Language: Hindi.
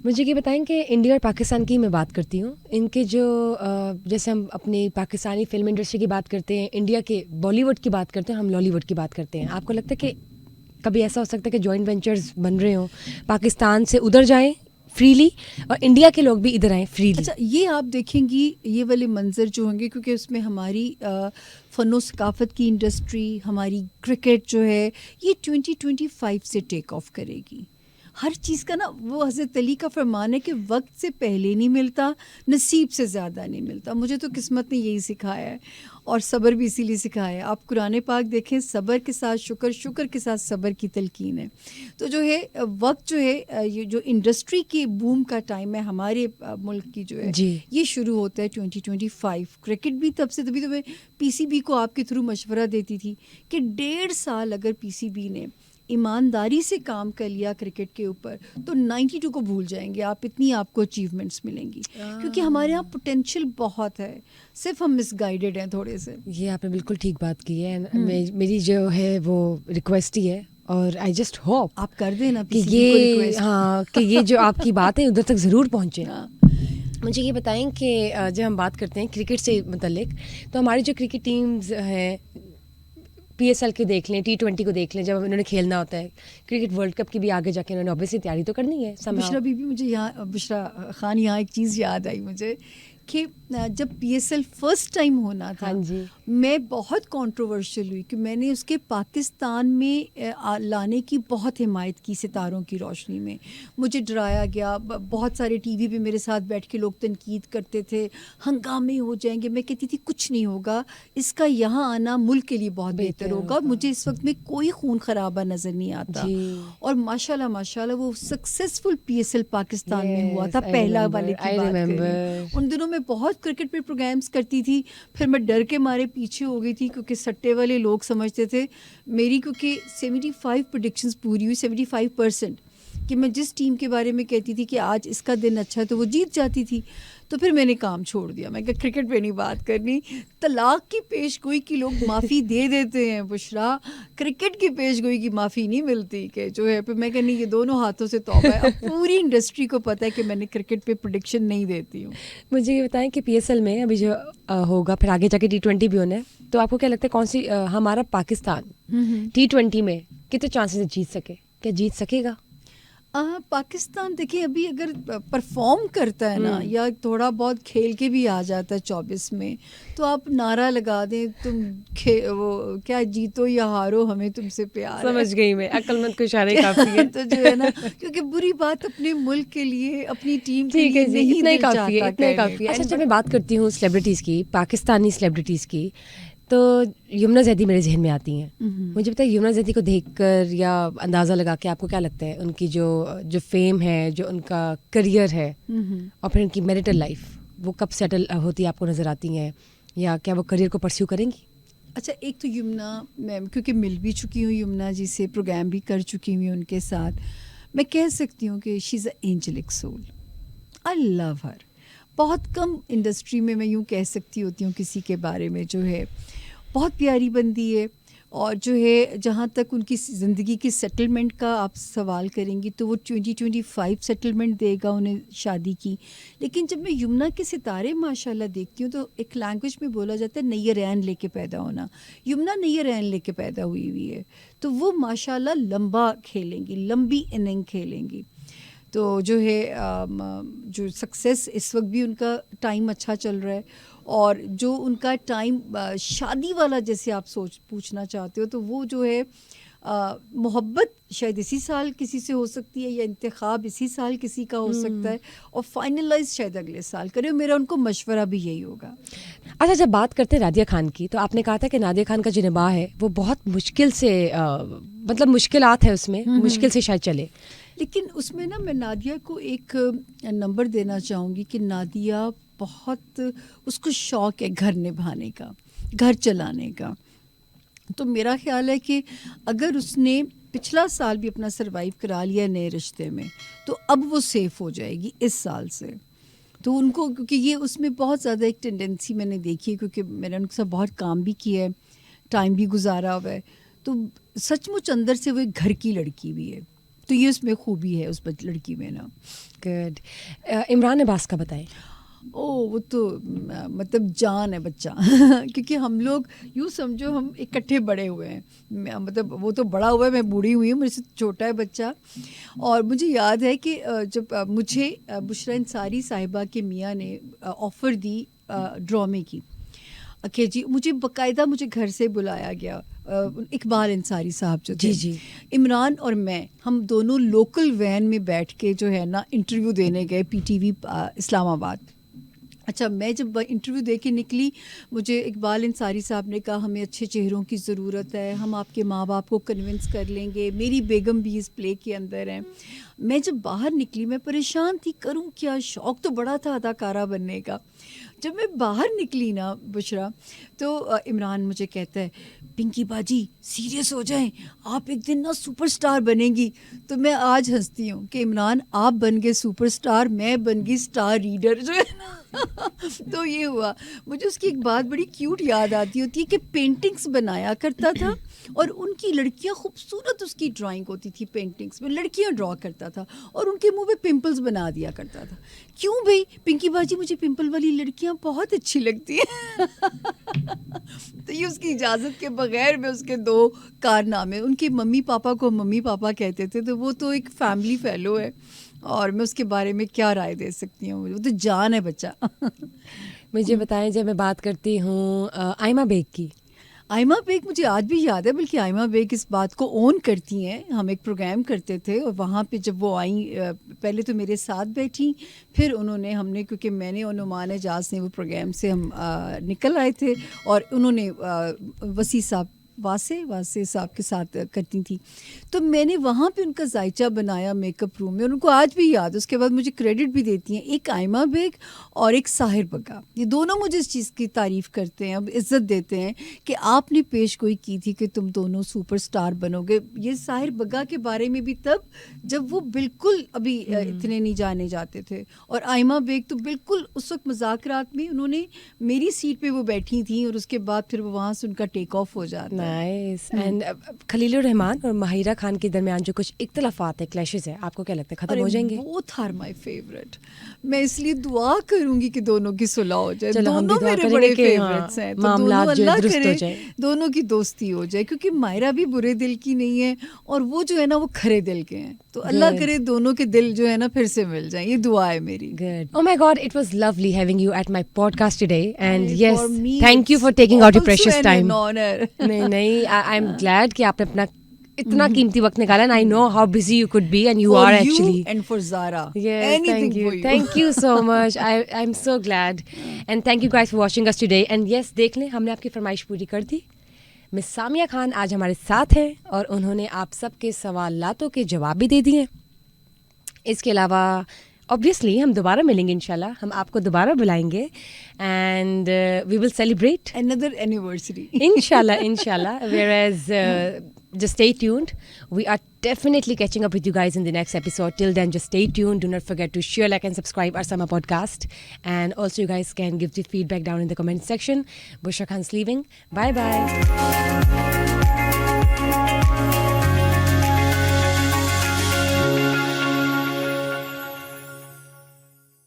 मुझे ये बताएं कि इंडिया और पाकिस्तान की मैं बात करती हूँ, इनके जो जैसे हम अपनी पाकिस्तानी फिल्म इंडस्ट्री की बात करते हैं, इंडिया के बॉलीवुड की बात करते हैं, हम लॉलीवुड की बात करते हैं। आपको लगता है कि कभी ऐसा हो सकता है कि जॉइंट वेंचर्स बन रहे हों, पाकिस्तान से उधर जाएं फ्रीली और इंडिया के लोग भी इधर आएँ फ्रीली? अच्छा, ये आप देखेंगी ये वाले मंजर जो होंगे, क्योंकि उसमें हमारी फ़नो सकाफ़त की इंडस्ट्री, हमारी क्रिकेट जो है, ये 2025 से टेक ऑफ करेगी। हर चीज़ का ना वो हज़रत अली का फरमान है कि वक्त से पहले नहीं मिलता, नसीब से ज़्यादा नहीं मिलता। मुझे तो किस्मत ने यही सिखाया है और सब्र भी इसीलिए सिखाया है। आप कुरान पाक देखें, सब्र के साथ शुक्र, शुक्र के साथ सब्र की तलकीन है। तो जो है वक्त जो है, ये जो इंडस्ट्री की बूम का टाइम है हमारे मुल्क की जो है, जी। ये शुरू होता है 2025। क्रिकेट भी तब से, तभी तो मैं पीसीबी को आपके थ्रू मशवरा देती थी कि 1.5 साल अगर पीसीबी ने ईमानदारी से काम कर लिया क्रिकेट के ऊपर तो 92 को भूल जाएंगे आप, इतनी आपको अचीवमेंट्स मिलेंगी। क्योंकि हमारे यहाँ पोटेंशियल बहुत है, सिर्फ हम मिसगाइडेड हैं थोड़े से। ये आपने बिल्कुल ठीक बात की है। मेरी जो है वो रिक्वेस्ट ही है और आई जस्ट होप आप कर देना कि पीसीबी को रिक्वेस्ट। हाँ कि ये जो आपकी बात है उधर तक ज़रूर पहुँचे। हाँ। मुझे ये बताएं कि जब हम बात करते हैं क्रिकेट से मुतल्लिक, तो हमारी जो क्रिकेट टीम्स हैं, पीएसएल के देख लें, T20 को देख लें, जब उन्होंने खेलना होता है, क्रिकेट वर्ल्ड कप की भी आगे जाके उन्होंने ऑब्वियसली तैयारी तो करनी है somehow। बुशरा बीबी, मुझे यहाँ बुशरा खान, यहाँ एक चीज़ याद आई मुझे कि जब पीएसएल फर्स्ट टाइम होना था, हाँ जी। मैं बहुत कंट्रोवर्शियल हुई कि मैंने उसके पाकिस्तान में लाने की बहुत हिमायत की। सितारों की रोशनी में मुझे डराया गया, बहुत सारे टीवी पे मेरे साथ बैठ के लोग तनकीद करते थे, हंगामे हो जाएंगे। मैं कहती थी कुछ नहीं होगा, इसका यहाँ आना मुल्क के लिए बहुत बेहतर होगा। और मुझे इस वक्त में कोई खून खराबा नज़र नहीं आता। जी। और माशाल्लाह माशाल्लाह वो सक्सेसफुल पीएसएल पाकिस्तान में हुआ था, Yes, I पहला remember, वाले की I बात कर रही हूँ। remember। उन दिनों में बहुत क्रिकेट पे प्रोग्राम्स करती थी, फिर मैं डर के मारे पीछे हो गई थी क्योंकि सट्टे वाले लोग समझते थे मेरी, क्योंकि 75 प्रेडिक्शंस पूरी हुई, 75%, कि मैं जिस टीम के बारे में कहती थी कि आज इसका दिन अच्छा है तो वो जीत जाती थी। तो फिर मैंने काम छोड़ दिया, मैं कहा क्रिकेट पे नहीं बात करनी। तलाक की पेशगोई की लोग माफ़ी दे देते हैं बुशरा, क्रिकेट की पेशगोई की माफ़ी नहीं मिलती कि जो है। फिर मैं कहनी ये दोनों हाथों से तौबा है। अब पूरी इंडस्ट्री को पता है कि मैंने क्रिकेट पे प्रेडिक्शन नहीं देती हूँ। मुझे ये बताएं कि पीएसएल में अभी जो होगा, फिर आगे जाके T20 भी होना है, तो आपको क्या लगता है कौन सी हमारा पाकिस्तान T20 में कितने चांसेस है जीत सके? क्या जीत सकेगा? पाकिस्तान देखिए अभी अगर परफॉर्म करता है ना, या थोड़ा बहुत खेल के भी आ जाता है 24 में, तो आप नारा लगा दें तुम वो क्या, जीतो या हारो हमें तुमसे प्यार है। समझ गई मैं, अक्लमंद को इशारे काफ़ी है। तो जो है ना, क्योंकि बुरी बात अपने मुल्क के लिए, अपनी टीम के ठीक है लिए जी, नहीं इतना ही दिल काफ़ी है, चाहता इतना ही कहने काफ़ी है। को। अच्छा, जब मैं बात करती हूँ सेलिब्रिटीज़ की, पाकिस्तानी सेलिब्रिटीज़ की, तो यमुना जैदी मेरे जहन में आती हैं। मुझे पता है यमुना जैदी को देखकर या अंदाज़ा लगा के आपको क्या लगता है उनकी जो जो फेम है, जो उनका करियर है और फिर उनकी मैरिटल लाइफ, वो कब सेटल होती है आपको नज़र आती हैं, या क्या वो करियर को परस्यू करेंगी? अच्छा, एक तो यमुना मैम, क्योंकि मिल भी चुकी हूँ यमुना जी से, प्रोग्राम भी कर चुकी हूँ उनके साथ, मैं कह सकती हूँ कि she is a angelic soul. I love her. बहुत कम इंडस्ट्री में मैं यूँ कह सकती होती हूँ किसी के बारे में जो है, बहुत प्यारी बंदी है। और जो है, जहाँ तक उनकी ज़िंदगी की सेटलमेंट का आप सवाल करेंगी तो वो 2025 सेटलमेंट देगा उन्हें शादी की। लेकिन जब मैं यमुना के सितारे माशाल्लाह देखती हूँ तो एक लैंग्वेज में बोला जाता है नैयर रैन लेके पैदा होना। यमुना नैयर रैन लेके पैदा हुई हुई है, तो वो माशाल्लाह लंबा खेलेंगी, लंबी इनिंग खेलेंगी। तो जो है जो सक्सेस इस वक्त भी उनका टाइम अच्छा चल रहा है, और जो उनका टाइम शादी वाला जैसे आप पूछना चाहते हो, तो वो जो है मोहब्बत शायद इसी साल किसी से हो सकती है, या इंतखाब इसी साल किसी का हो सकता है, और फाइनलाइज शायद अगले साल करे। मेरा उनको मशवरा भी यही होगा। अच्छा, जब बात करते हैं नादिया खान की, तो आपने कहा था कि नादिया खान का जो निबाह है वो बहुत मुश्किल से मतलब मुश्किलात है उसमें, मुश्किल से शायद चले। लेकिन उसमें ना मैं नादिया को एक नंबर देना चाहूँगी कि नादिया बहुत, उसको शौक़ है घर निभाने का, घर चलाने का। तो मेरा ख्याल है कि अगर उसने पिछला साल भी अपना सरवाइव करा लिया नए रिश्ते में, तो अब वो सेफ़ हो जाएगी इस साल से। तो उनको, क्योंकि ये उसमें बहुत ज़्यादा एक टेंडेंसी मैंने देखी है, क्योंकि मैंने उनके साथ बहुत काम भी किया है, टाइम भी गुजारा हुआ है, तो सचमुच अंदर से वो एक घर की लड़की भी है। तो ये उसमें खूबी है उस लड़की में ना। गुड। इमरान अब्बास का बताएं। वो तो मतलब जान है बच्चा क्योंकि हम लोग यूँ समझो हम इकट्ठे बड़े हुए हैं, मतलब वो तो बड़ा हुआ है, मैं बूढ़ी हुई हूँ, मेरे से छोटा है बच्चा। और मुझे याद है कि जब मुझे बुशरा अंसारी साहिबा के मियाँ ने ऑफ़र दी ड्रामे की, ओके जी, मुझे बाकायदा मुझे घर से बुलाया गया, इकबाल अंसारी साहब जो थे, जी। इमरान और मैं, हम दोनों लोकल वैन में बैठ के जो है ना इंटरव्यू देने गए PTV इस्लामाबाद। अच्छा, मैं जब इंटरव्यू दे के निकली, मुझे इकबाल अंसारी साहब ने कहा हमें अच्छे चेहरों की ज़रूरत है, हम आपके माँ बाप को कन्विंस कर लेंगे, मेरी बेगम भी इस प्ले के अंदर है। मैं जब बाहर निकली मैं परेशान थी, करूं क्या, शौक़ तो बड़ा था अदाकारा बनने का। जब मैं बाहर निकली ना बुशरा, तो इमरान मुझे कहता है पिंकी बाजी सीरियस हो जाएं, आप एक दिन ना सुपरस्टार बनेंगी। तो मैं आज हंसती हूँ कि इमरान आप बन गए सुपरस्टार, मैं बन गई स्टार रीडर जो है ना तो ये हुआ। मुझे उसकी एक बात बड़ी क्यूट याद आती होती है कि पेंटिंग्स बनाया करता था और उनकी लड़कियां, खूबसूरत उसकी ड्राइंग होती थी पेंटिंग्स में, लड़कियां ड्रॉ करता था और उनके मुंह पे पिंपल्स बना दिया करता था। क्यों भाई पिंकी बाजी, मुझे पिंपल वाली लड़कियां बहुत अच्छी लगती हैं तो ये उसकी इजाज़त के बगैर में उसके 2 कारनामे, उनके मम्मी पापा को मम्मी पापा कहते थे, तो वो तो एक फैमिली फेलो है और मैं उसके बारे में क्या राय दे सकती हूँ, वो तो जान है बच्चा मुझे बताएं, जब मैं बात करती हूँ आयमा बेग की, आयमा बेग मुझे आज भी याद है, बल्कि आयमा बेग इस बात को ओन करती हैं। हम एक प्रोग्राम करते थे और वहाँ पे जब वो आई, पहले तो मेरे साथ बैठी, फिर उन्होंने, हमने, क्योंकि मैंने और नुमान एजाज ने वो प्रोग्राम से हम निकल आए थे और उन्होंने वसी साहब, वासे साहब के साथ करती थी, तो मैंने वहाँ पे उनका जायचा बनाया मेकअप रूम में और उनको आज भी याद है। उसके बाद मुझे क्रेडिट भी देती हैं, एक आयमा बेग और एक साहिर बग्गा, ये दोनों मुझे इस चीज़ की तारीफ़ करते हैं, अब इज़्ज़त देते हैं कि आपने पेश गोई की थी कि तुम दोनों सुपरस्टार बनोगे। ये साहिर बग्गा के बारे में भी तब जब वो बिल्कुल अभी इतने नहीं जाने जाते थे, और आयमा बेग तो बिल्कुल उस वक्त मुज़ाकरात में उन्होंने मेरी सीट पे वो बैठी थी और उसके बाद फिर वो वहाँ से उनका टेक ऑफ हो जाता है। नाइस। एंड खलीलुर रहमान और माहिरा खान के दरमियान जो कुछ इख्तलाफात है, क्लैशेस है, आपको क्या लगता है खत्म हो जाएंगे? Both are my favourite. मैं इसलिए दुआ करूंगी कि दोनों की सुलह हो जाए। चलो, हम भी दोनों दुआ मेरे करेंगे बड़े कि फेवरेट्स हैं, तो मामलात दोनों जो है अल्लाह दुरुस्त हो करे जाए। दोनों की दोस्ती हो जाए, क्योंकि मायरा भी बुरे दिल की नहीं है और वो जो है ना वो खरे दिल के हैं, तो अल्लाह Good. करे दोनों के दिल जो है ना फिर से मिल जाए, ये दुआ है मेरी। Good. Oh my God, it was lovely having you at my podcast today. And For yes, me, thank you it's for taking out your also precious an time. honor. नहीं, I'm glad कि आपने अपना इतना कीमती वक्त निकाला, and I know how busy you could be, and you For are you actually. and for Zara. Yes, Anything thank you. for you. Thank you so much. I'm so glad. And thank you guys for watching us today. And yes, देख लें, हमने आपकी फरमाइश पूरी कर दी। मिस सामिया खान आज हमारे साथ हैं और उन्होंने आप सबके सवालातों के जवाब भी दे दिए। इसके अलावा ऑब्वियसली हम दोबारा मिलेंगे, इंशाल्लाह हम आपको दोबारा बुलाएंगे and we will celebrate Another anniversary. inshallah. Whereas just stay tuned. We are definitely catching up with you guys in the next episode. Till then, just stay tuned. Do not forget to share, like, and subscribe our summer podcast. And also, you guys can give the feedback down in the comment section. Bushra Khan's leaving. Bye bye.